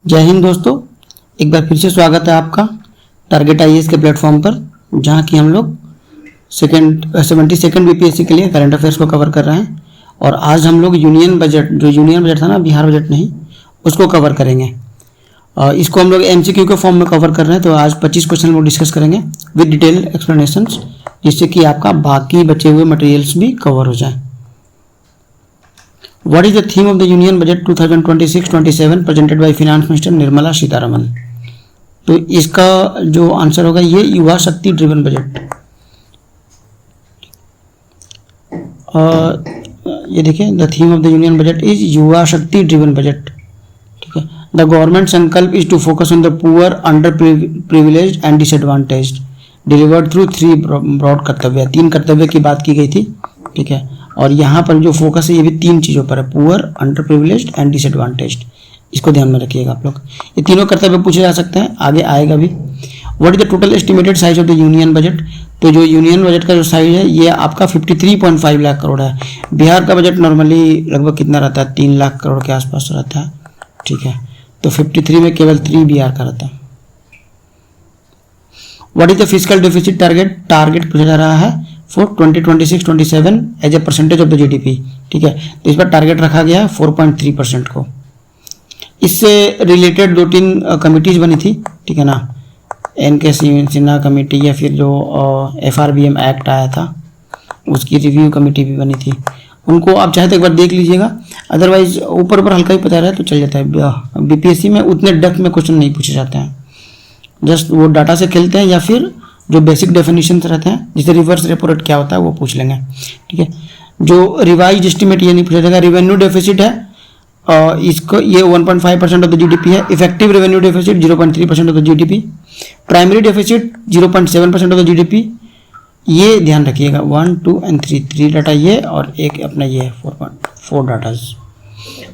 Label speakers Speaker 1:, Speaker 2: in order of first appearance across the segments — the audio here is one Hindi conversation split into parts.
Speaker 1: जय हिंद दोस्तों, एक बार फिर से स्वागत है आपका टारगेट आईएएस के प्लेटफॉर्म पर, जहां की हम लोग 72nd बीपीएससी के लिए करंट अफेयर्स को कवर कर रहे हैं। और आज हम लोग यूनियन बजट था ना, बिहार बजट नहीं, उसको कवर करेंगे। इसको हम लोग एमसीक्यू के फॉर्म में कवर कर रहे हैं। तो आज 25 क्वेश्चन लोग डिस्कस करेंगे विद डिटेल एक्सप्लेनेशंस, जिससे कि आपका बाकी बचे हुए मटेरियल्स भी कवर हो जाए। What is the theme of the Union Budget 2026-27 presented by Finance Minister Nirmala Sitharaman? तो इसका जो आंसर होगा ये युवा शक्ति ड्रिवन बजट। ये देखिए, the theme of the union budget is Yuva Shakti driven budget. ठीक है। The government sankalp is to focus on the poor, underprivileged and disadvantaged, delivered through 3 broad kartavya. 3 कर्तव्य की बात की गई थी। ठीक है। और यहाँ पर जो फोकस है ये भी 3 चीज़ों पर है, poor, underprivileged and disadvantaged. इसको ध्यान में रखिएगा आप लोग। ये तीनों कर्तव्य पूछे जा सकते हैं, आगे आएगा भी। What is the total estimated size of the union budget? तो जो यूनियन बजट का जो साइज है ये आपका 53.5 लाख करोड़ है। बिहार का बजट नॉर्मली लगभग कितना रहता है? 3 लाख करोड़ के आसपास रहता है। ठीक है। तो 53 में केवल 3 बिहार का रहता है। What is the fiscal deficit target पूछा जा रहा है for 2026-27 as a percentage of the GDP. ठीक है। तो इस पर टारगेट रखा गया है 4.3% को। इससे रिलेटेड 2-3 कमिटीज बनी थी। ठीक है ना, एन.के. सिन्हा कमेटी या फिर जो FRBM एक्ट आया था उसकी रिव्यू कमेटी भी बनी थी। उनको आप चाहे तो एक बार देख लीजिएगा, अदरवाइज ऊपर ऊपर हल्का ही पता रहा तो चल जाता है। बीपीएससी में उतने डेप्थ में क्वेश्चन नहीं पूछे जाते हैं, जस्ट वो डाटा से खेलते हैं या फिर जो बेसिक डेफिनेशन रहते हैं, जैसे रिवर्स रेपो रेट क्या होता है वो पूछ लेंगे। ठीक है। जो रिवाइज एस्टिमेट ये नहीं पूछा जाएगा। रेवेन्यू डेफिसिट है इसको, ये 1.5% ऑफ द जीडीपी है। Effective revenue deficit 0.3% of the GDP. Primary deficit 0.7% of the GDP. ये ध्यान रखिएगा, 1, 2 एंड 3 डाटा ये, और एक अपना ये 4.4 datas.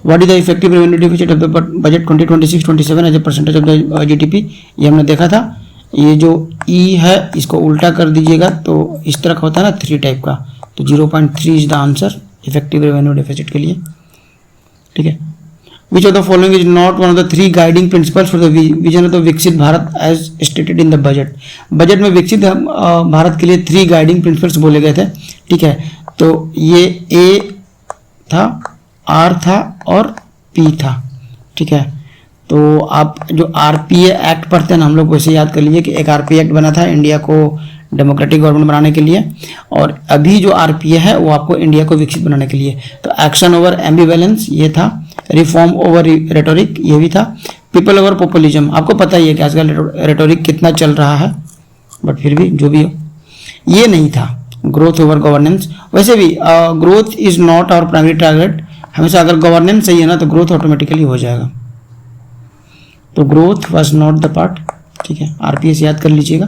Speaker 1: What is the effective revenue deficit of the budget 2026-27 as a percentage of the GDP? ये हमने देखा था। ये जो ई है इसको उल्टा कर दीजिएगा तो इस तरह का होता है ना, 3 टाइप का। तो 0.3 is the answer effective revenue deficit के लिए। ठीक है। Which of the following is not one of the 3 guiding principles for the vision of the Viksit Bharat as stated in the budget? Budget में विकसित भारत के लिए 3 गाइडिंग प्रिंसिपल्स बोले गए थे। ठीक है। तो ये ए था, आर था और पी था। ठीक है। तो आप जो RPA एक्ट पढ़ते हैं ना, हम लोग वैसे याद कर लीजिए कि एक RPA एक्ट बना था इंडिया को डेमोक्रेटिक गवर्नमेंट बनाने के लिए, और अभी जो RPA है वो आपको इंडिया को विकसित बनाने के लिए। तो एक्शन ओवर एम्बिवेलेंस ये था, रिफॉर्म ओवर रेटोरिक ये भी था, पीपल ओवर पॉपुलिज्म। आपको पता ही है कि आजकल रेटोरिक कितना चल रहा है, बट फिर भी जो भी हो ये नहीं था। ग्रोथ ओवर गवर्नेंस, वैसे भी growth is not our primary target. हमेशा अगर गवर्नेंस सही है ना तो ग्रोथ ऑटोमेटिकली हो जाएगा। तो growth was not the part. ठीक है। RPA से याद कर लीजिएगा।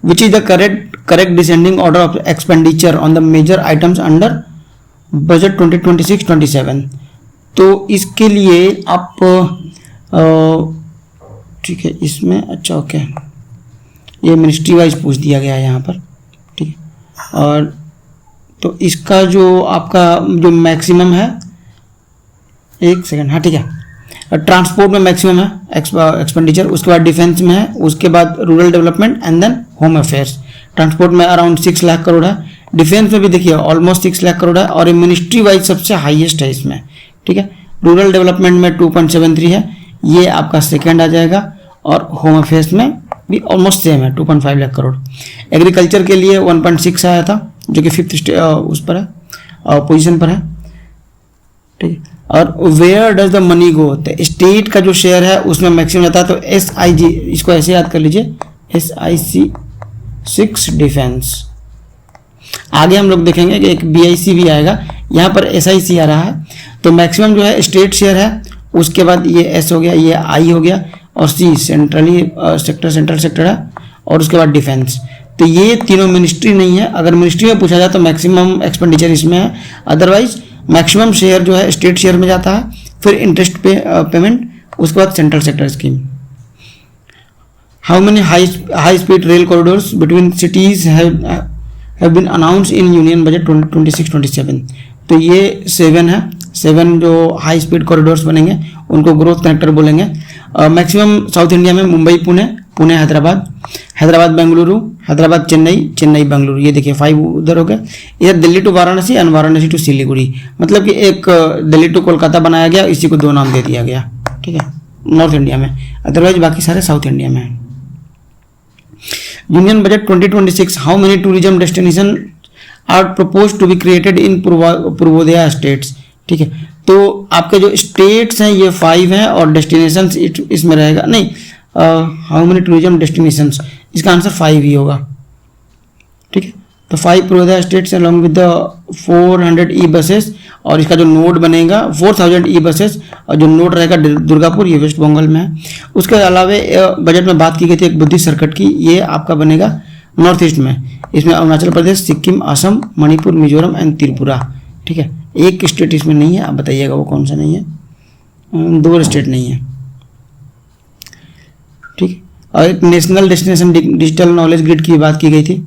Speaker 1: Which is the correct descending order of expenditure on the major items under budget 2026-27? तो इसके लिए आप ठीक है, इसमें अच्छा ओके, ये मिनिस्ट्री वाइज पूछ दिया गया है यहाँ पर। ठीक है। और तो इसका जो आपका जो मैक्सिमम है, एक सेकेंड, हाँ ठीक है, ट्रांसपोर्ट में मैक्सिमम है एक्सपेंडिचर, उसके बाद डिफेंस में है, उसके बाद rural development and then home affairs. Transport में अराउंड 6 लाख करोड़ है, डिफेंस में भी देखिए ऑलमोस्ट 6 लाख करोड़ है, और मिनिस्ट्री वाइज सबसे हाईएस्ट है इसमें। ठीक है। रूरल डेवलपमेंट में 2.73 है, ये आपका सेकेंड आ जाएगा, और होम अफेयर्स में भी ऑलमोस्ट सेम है, 2.5 लाख करोड़। एग्रीकल्चर के लिए 1.6 आया था, जो कि 5th उस पर है, पोजिशन पर है। ठीक है। और where does the money go? तो स्टेट का जो शेयर है उसमें मैक्सिमम जाता है। तो SIG, इसको ऐसे याद कर लीजिए, SIC 6 डिफेंस। आगे हम लोग देखेंगे कि एक BIC भी आएगा, यहाँ पर SIC आ रहा है। तो मैक्सिमम जो है स्टेट शेयर है, उसके बाद ये S हो गया, ये I हो गया, और C सेंट्रल सेक्टर है, और उसके बाद डिफेंस। तो ये तीनों मिनिस्ट्री नहीं है। अगर मिनिस्ट्री में पूछा जाए तो मैक्सिमम एक्सपेंडिचर इसमें है, अदरवाइज मैक्सिमम शेयर जो है स्टेट शेयर में जाता है, फिर इंटरेस्ट पेमेंट, उसके बाद central sector scheme. How many high speed rail corridors between cities have been announced in union budget 2026-27? तो ये 7 है। 7 जो हाई स्पीड कॉरिडोर्स बनेंगे उनको ग्रोथ कनेक्टर बोलेंगे। मैक्सिमम साउथ इंडिया में मुंबई पुणे, पुणे हैदराबाद, हैदराबाद बेंगलुरु, हैदराबाद चेन्नई, चेन्नई बेंगलुरु, ये देखिए 5 उधर हो गए। इधर Delhi to Varanasi and Varanasi to Siliguri, मतलब कि एक दिल्ली टू कोलकाता बनाया गया, इसी को 2 नाम दे दिया गया, ठीक है, नॉर्थ इंडिया में। अदरवाइज बाकी सारे साउथ इंडिया में है। Union budget 2026, how many tourism destination are propose to be created in Purvodaya states, ठीक है। तो आपके जो स्टेट्स हैं ये 5 हैं और डेस्टिनेशंस इसमें रहेगा नहीं, हाउ मेनी टूरिज्म डेस्टिनेशंस, इसका आंसर 5 ही होगा, ठीक है। तो 5 Purvodaya states along with the 400 e buses, और इसका जो नोड बनेगा 4000 ई बसेस, और जो नोड रहेगा दुर्गापुर, ये वेस्ट बंगाल में है। उसके अलावा बजट में बात की गई थी एक बुद्धिस्ट सर्किट की, ये आपका बनेगा नॉर्थ ईस्ट में। इसमें अरुणाचल प्रदेश, सिक्किम, असम, मणिपुर, मिजोरम एंड त्रिपुरा, ठीक है। एक स्टेट इसमें नहीं है, आप बताइएगा वो कौन सा नहीं है, 2 स्टेट नहीं है, ठीक है। और एक national destination digital knowledge grid की बात की गई थी।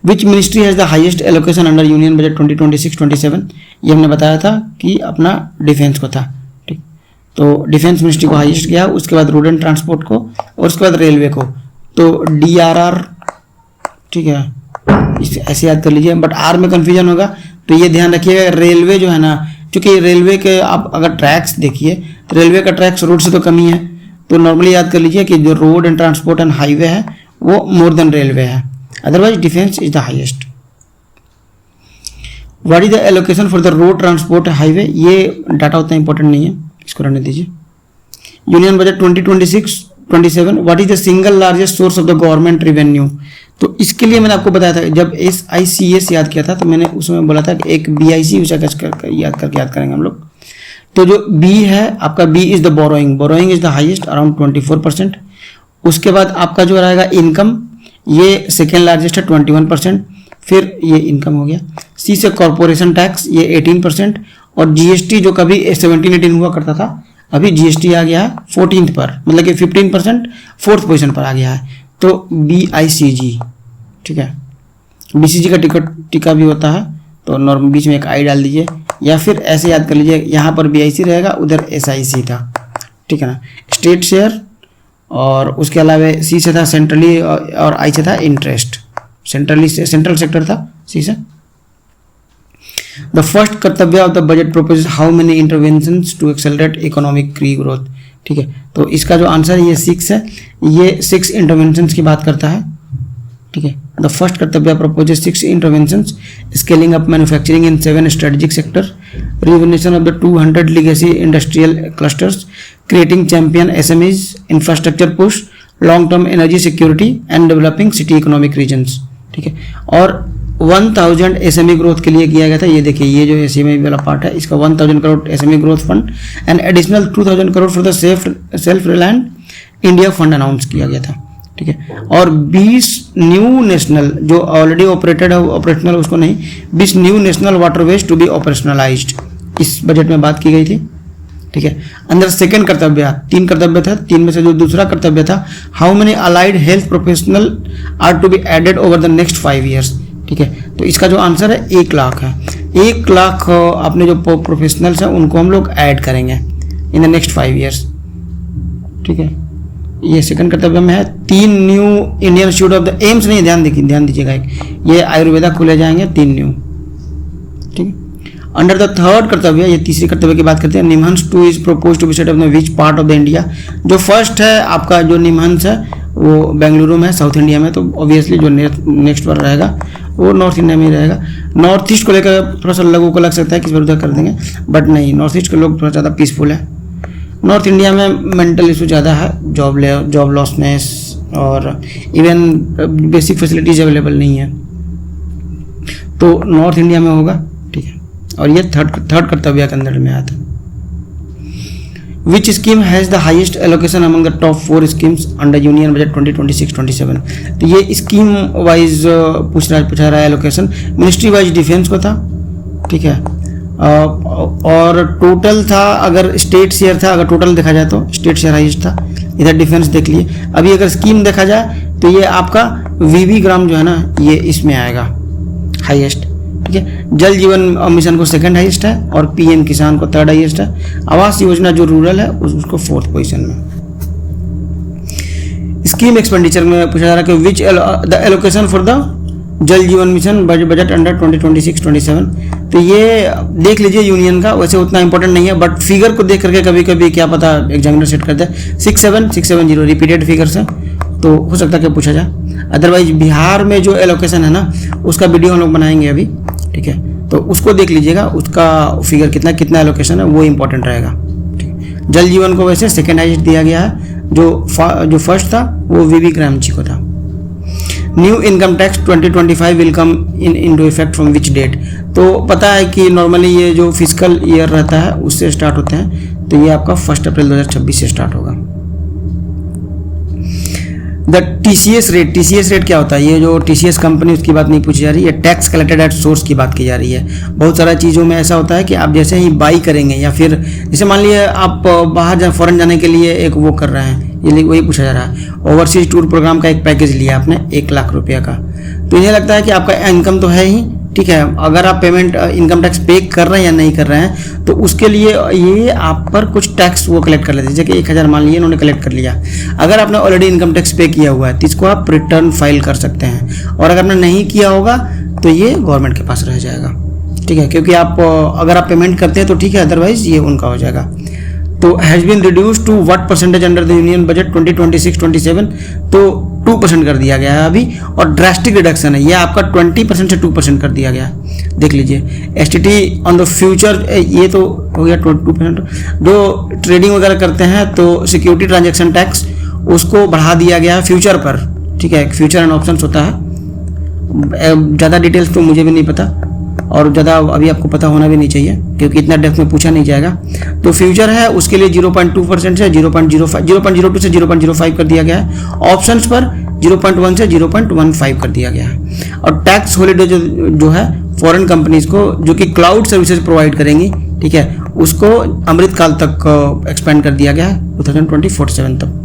Speaker 1: Which ministry has the highest allocation under union budget 2026-27, ये हमने बताया था कि अपना डिफेंस को था, ठीक। तो डिफेंस मिनिस्ट्री को हाईएस्ट गया, उसके बाद रोड एंड ट्रांसपोर्ट को, और उसके बाद रेलवे को। तो DRR, ठीक है, इसे ऐसे याद कर लीजिए, बट आर में कन्फ्यूजन होगा तो ये ध्यान रखिएगा। रेलवे जो है ना, क्योंकि रेलवे के आप अगर ट्रैक्स देखिए तो रेलवे का ट्रैक्स रोड से तो कम ही है, तो नॉर्मली याद कर लीजिए कि जो road and transport and highway है वो मोर देन रेलवे है, otherwise defence is the highest. What is the allocation for the road transport highway, ये डाटा उतना इंपॉर्टेंट नहीं है, इसको रहने दीजिए। Union budget 2026-27, what is the single largest source of the government revenue, तो इसके लिए मैंने आपको बताया था, जब SICS याद किया था तो मैंने उसमें बोला था कि एक BIC याद करेंगे हम लोग। तो जो B है आपका, B is the borrowing is the highest around 24%। उसके बाद आपका जो रहेगा इनकम, ये सेकेंड लार्जेस्ट है 21%, फिर ये इनकम हो गया। C से कॉर्पोरेशन टैक्स, ये 18%, और GST जो कभी 17-18 हुआ करता था, अभी GST आ गया है 14th पर, मतलब कि 15% 4th पोजीशन पर आ गया है। तो BICG, ठीक है, BCG का टिका भी होता है, तो नॉर्मल बीच में एक आई डाल दीजिए, या फिर ऐसे याद कर लीजिए, यहाँ पर BIC रहेगा, उधर SIC था, ठीक है ना। स्टेट शेयर, और उसके अलावा C से था सेंट्रली, और I से था इंटरेस्ट, सेंट्रल सेक्टर था C से। The first kartavya of the budget propose how many interventions to accelerate economic growth, ठीक है। तो इसका जो आंसर है ये 6 है, ये 6 इंटरवेंशंस की बात करता है, ठीक है। The first kartavya proposes 6 interventions, scaling up manufacturing in 7 strategic sector, revolution of the 200 legacy industrial clusters, creating champion SMEs, infrastructure push, long term energy security and developing city economic regions, ठीक है। और 1000 SME ग्रोथ के लिए किया गया था, ये देखिए, ये जो SME वाला पार्ट है इसका 1000 crore SME growth fund and additional 2000 crore for the self reliant India fund announce किया गया था, ठीक है। और 20 न्यू नेशनल, जो ऑलरेडी ऑपरेटेड है ऑपरेशनल उसको नहीं, 20 new national waterways to be operationalised, इस बजट में बात की गई थी, ठीक है। अंदर सेकंड कर्तव्य, 3 कर्तव्य था, 3 में से जो दूसरा कर्तव्य था, how many allied health professional are to be added over the next 5 years, ठीक है। तो इसका जो आंसर है 1 लाख है। 1 लाख अपने जो प्रोफेशनल्स हैं उनको हम लोग ऐड करेंगे इन द नेक्स्ट 5 years, ठीक है। ये सेकंड कर्तव्य में है। 3 new Indian institute of the AIIMS नहीं, ध्यान दीजिएगा, ये आयुर्वेदा खुले जाएंगे 3 न्यू, ठीक है। अंडर द थर्ड कर्तव्य, ये तीसरी कर्तव्य की बात करते हैं, NIMHANS 2 is propose to be set up in which part of the India. जो फर्स्ट है आपका जो निमहंस है वो बेंगलुरु में, साउथ इंडिया में, तो ऑब्वियसली जो नेक्स्ट पर रहेगा वो नॉर्थ इंडिया में ही रहेगा। नॉर्थ ईस्ट को लेकर थोड़ा सा लोगों को लग सकता है कि इस बार उधर कर देंगे, बट नहीं, नॉर्थ ईस्ट के लोग थोड़ा ज़्यादा पीसफुल है। नॉर्थ इंडिया में मेंटल इशू ज़्यादा है, जॉब लॉसनेस, और इवन बेसिक फैसिलिटीज अवेलेबल नहीं है, तो नॉर्थ इंडिया में होगा, ठीक है। और ये थर्ड कर्तव्य के अंदर में आता है। विच scheme has the highest allocation among the top 4 schemes under union budget 2026-27, तो ये स्कीम वाइज पूछा रहा है एलोकेशन। मिनिस्ट्री वाइज डिफेंस को था, ठीक है, और टोटल था, अगर स्टेट शेयर था, अगर टोटल देखा जाए तो स्टेट शेयर हाइएस्ट था, इधर डिफेंस देख लिए। अभी अगर स्कीम देखा जाए तो ये आपका VV ग्राम जो है ना, ये इसमें आएगा हाईएस्ट, ठीक है। जल जीवन मिशन को सेकंड हाईएस्ट है और पीएम किसान को थर्ड हाईएस्ट है। आवास योजना जो रूरल है उसको फोर्थ पोजीशन में। स्कीम एक्सपेंडिचर में पूछा जा रहा है कि which the allocation for the जल जीवन मिशन बजट अंडर 2026-27। तो ये देख लीजिए यूनियन का, वैसे उतना इंपॉर्टेंट नहीं है बट फिगर को देख करके कभी कभी क्या पता एग्जामिनर सेट करते हैं। 67670 रिपीटेड फिगर्स है, तो हो सकता है कि पूछा जाए। अदरवाइज बिहार में जो एलोकेशन है ना उसका वीडियो हम लोग बनाएंगे अभी, ठीक है, तो उसको देख लीजिएगा, उसका फिगर कितना एलोकेशन है वो इंपॉर्टेंट रहेगा। ठीक, जल जीवन को वैसे सेकेंड हाईएस्ट दिया गया है, जो फर्स्ट था वो वीवी ग्रामजी को था। New income tax 2025 will come into effect from which date. तो पता है कि नॉर्मली ये जो फिजिकल ईयर रहता है उससे स्टार्ट होते हैं, तो ये आपका 1 अप्रैल 2026 से स्टार्ट होगा। द टीसीएस रेट क्या होता है? ये जो टीसीएस कंपनी उसकी बात नहीं पूछी जा रही है, टैक्स कलेक्टेड एट सोर्स की बात की जा रही है। बहुत सारा चीज़ों में ऐसा होता है कि आप जैसे ही बाई करेंगे या फिर जैसे मान लिए आप बाहर फॉरेन जाने के लिए एक वो कर रहे हैं, ये वही पूछा जा रहा है। ओवरसीज टूर प्रोग्राम का एक पैकेज लिया आपने 1 लाख रुपये का, तो इन्हें लगता है कि आपका इनकम तो है ही, ठीक है, अगर आप पेमेंट इनकम टैक्स पे कर रहे हैं या नहीं कर रहे हैं तो उसके लिए ये आप पर कुछ टैक्स वो कलेक्ट कर लेते हैं। जैसे कि 1000 मान लिए इन्होंने कलेक्ट कर लिया, अगर आपने ऑलरेडी इनकम टैक्स पे किया हुआ है तो इसको आप रिटर्न फाइल कर सकते हैं, और अगर आपने नहीं किया होगा तो ये गवर्नमेंट के पास रह जाएगा, ठीक है, क्योंकि आप अगर आप पेमेंट करते हैं तो ठीक है, अदरवाइज ये उनका हो जाएगा। तो has been reduce to what percentage under the union budget 2026-27, तो 2% कर दिया गया है अभी, और ड्रास्टिक रिडक्शन है, ये आपका 20% से 2% कर दिया गया है। देख लीजिए एसटीटी ऑन द फ्यूचर, ये तो हो गया 2%। जो ट्रेडिंग वगैरह करते हैं तो सिक्योरिटी ट्रांजैक्शन टैक्स उसको बढ़ा दिया गया है फ्यूचर पर, ठीक है, फ्यूचर एंड ऑप्शंस होता है। ज़्यादा डिटेल्स तो मुझे भी नहीं पता और ज़्यादा अभी आपको पता होना भी नहीं चाहिए क्योंकि इतना डेप्थ में पूछा नहीं जाएगा। तो फ्यूचर है उसके लिए 0.2% से 0.02 से 0.05 कर दिया गया है। ऑप्शंस पर 0.1 से 0.15 कर दिया गया है। और टैक्स हॉलिडे जो है फॉरेन कंपनीज को जो कि क्लाउड सर्विसेज प्रोवाइड करेंगी, ठीक है, उसको अमृतकाल तक एक्सपेंड कर दिया गया है 2024-7 तक।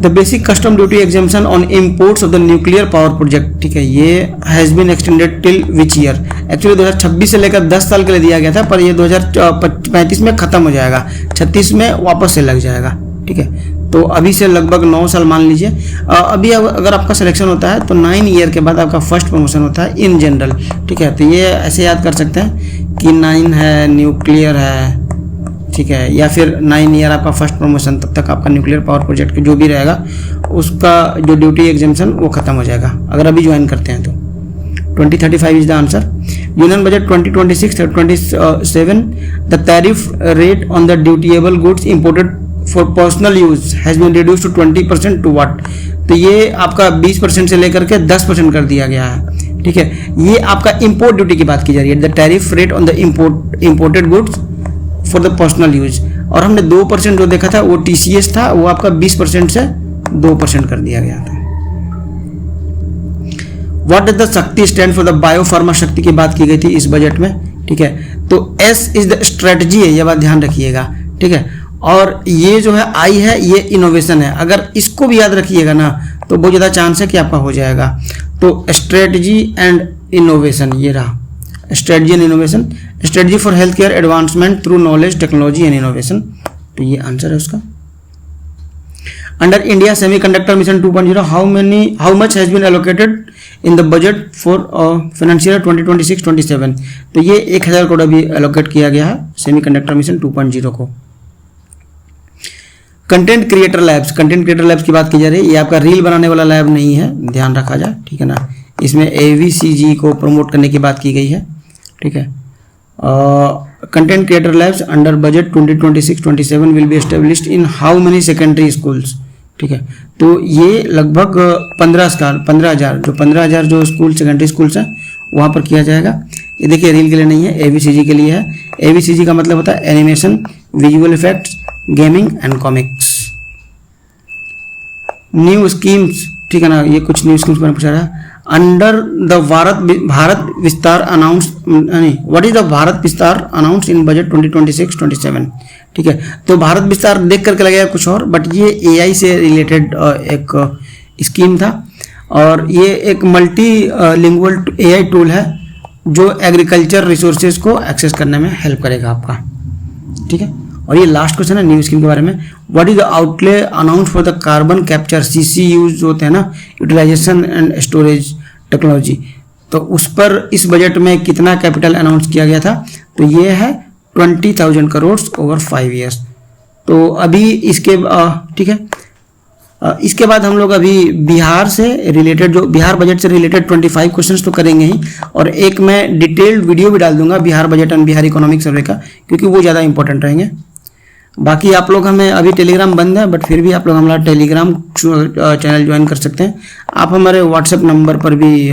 Speaker 1: The basic custom duty exemption on imports of the nuclear power project, ठीक है, ये has been extended till which year? Actually 2026 से लेकर 10 साल के लिए दिया गया था, पर ये 2035 में ख़त्म हो जाएगा, 36 में वापस से लग जाएगा, ठीक है। तो अभी से लगभग 9 साल मान लीजिए। अभी अगर आपका सिलेक्शन होता है तो 9 ईयर के बाद आपका फर्स्ट प्रमोशन होता है इन जनरल, ठीक है। तो ये ऐसे याद कर सकते हैं कि 9 है, न्यूक्लियर है, ठीक है, या फिर 9 ईयर आपका फर्स्ट प्रमोशन, तब तक आपका न्यूक्लियर पावर प्रोजेक्ट जो भी रहेगा उसका जो ड्यूटी एग्जाम्पशन वो खत्म हो जाएगा अगर अभी ज्वाइन करते हैं तो। 2035 is the answer. Union budget 2026-27, the tariff rate on the dutiable goods imported for personal use has been reduce to 20% to what? तो ये आपका 20% से लेकर के 10% कर दिया गया है, ठीक है। ये आपका इंपोर्ट ड्यूटी की बात की जा रही है, the tariff rate on the imported goods for the personal use. और हमने 2% जो देखा था वो टीसीएस था, वो आपका 20% से 2% कर दिया गया था। व्हाट इज द शक्ति स्टैंड फॉर द बायोफार्मा? शक्ति की बात की गई थी इस बजट में, ठीक है। तो एस इज द स्ट्रेटजी है, यह बात ध्यान रखिएगा, ठीक है। और ये जो है आई है ये इनोवेशन है, अगर इसको भी याद रखिएगा ना तो बहुत ज़्यादा चांस है कि आपका हो जाएगा। तो स्ट्रेटजी एंड इनोवेशन, ये रहा strategy and innovation, strategy for health care advancement through knowledge technology and innovation, तो ये आंसर है उसका। Under India semiconductor mission 2.0 how much has been allocated in the budget for financial 2026-27? तो ये 1000 करोड़ अभी एलोकेट किया गया है सेमीकंडक्टर मिशन 2.0 को। कंटेंट क्रिएटर लैब्स की बात की जा रही है, ये आपका रील बनाने वाला लैब नहीं है, ध्यान रखा जाए, ठीक है ना। इसमें AVCG को प्रमोट करने की बात की गई है, ठीक है। Content creator labs under budget 2026-27 will be established in how many secondary schools, ठीक है। तो ये लगभग 15,000 जो स्कूल सेकेंडरी स्कूल्स हैं वहाँ पर किया जाएगा। ये देखिए रील के लिए नहीं है, AVCG के लिए है। AVCG का मतलब होता है animation, visual effects, gaming and comics. New schemes, ठीक है ना, ये कुछ न्यू स्कीम्स मैंने पूछा था। अंडर द भारत विस्तार announce, what is the Bharat विस्तार अनाउंस इन बजट 2026-27, ठीक है। तो भारत विस्तार देख करके लगेगा कुछ और, बट ये AI से रिलेटेड एक स्कीम था। और ये एक मल्टी लिंगुअल AI टूल है जो एग्रीकल्चर रिसोर्सेज को एक्सेस करने में हेल्प करेगा आपका, ठीक है। और ये लास्ट क्वेश्चन है न्यू स्कीम के बारे में। What is the outlay announce for the carbon capture CCUs जो होते हैं ना, यूटिलाइजेशन एंड स्टोरेज टेक्नोलॉजी, तो उस पर इस बजट में कितना कैपिटल अनाउंस किया गया था, तो ये है 20,000 करोड़ ओवर 5 ईयर्स। तो अभी इसके ठीक है, इसके बाद हम लोग अभी बिहार से रिलेटेड, जो बिहार बजट से रिलेटेड 25 क्वेश्चंस तो करेंगे ही, और एक मैं डिटेल्ड वीडियो भी डाल दूंगा Bihar budget and Bihar economic survey का, क्योंकि वो ज़्यादा इंपॉर्टेंट रहेंगे। बाकी आप लोग हमें, अभी टेलीग्राम बंद है बट फिर भी आप लोग हमारा टेलीग्राम चैनल ज्वाइन कर सकते हैं। आप हमारे व्हाट्सएप नंबर पर भी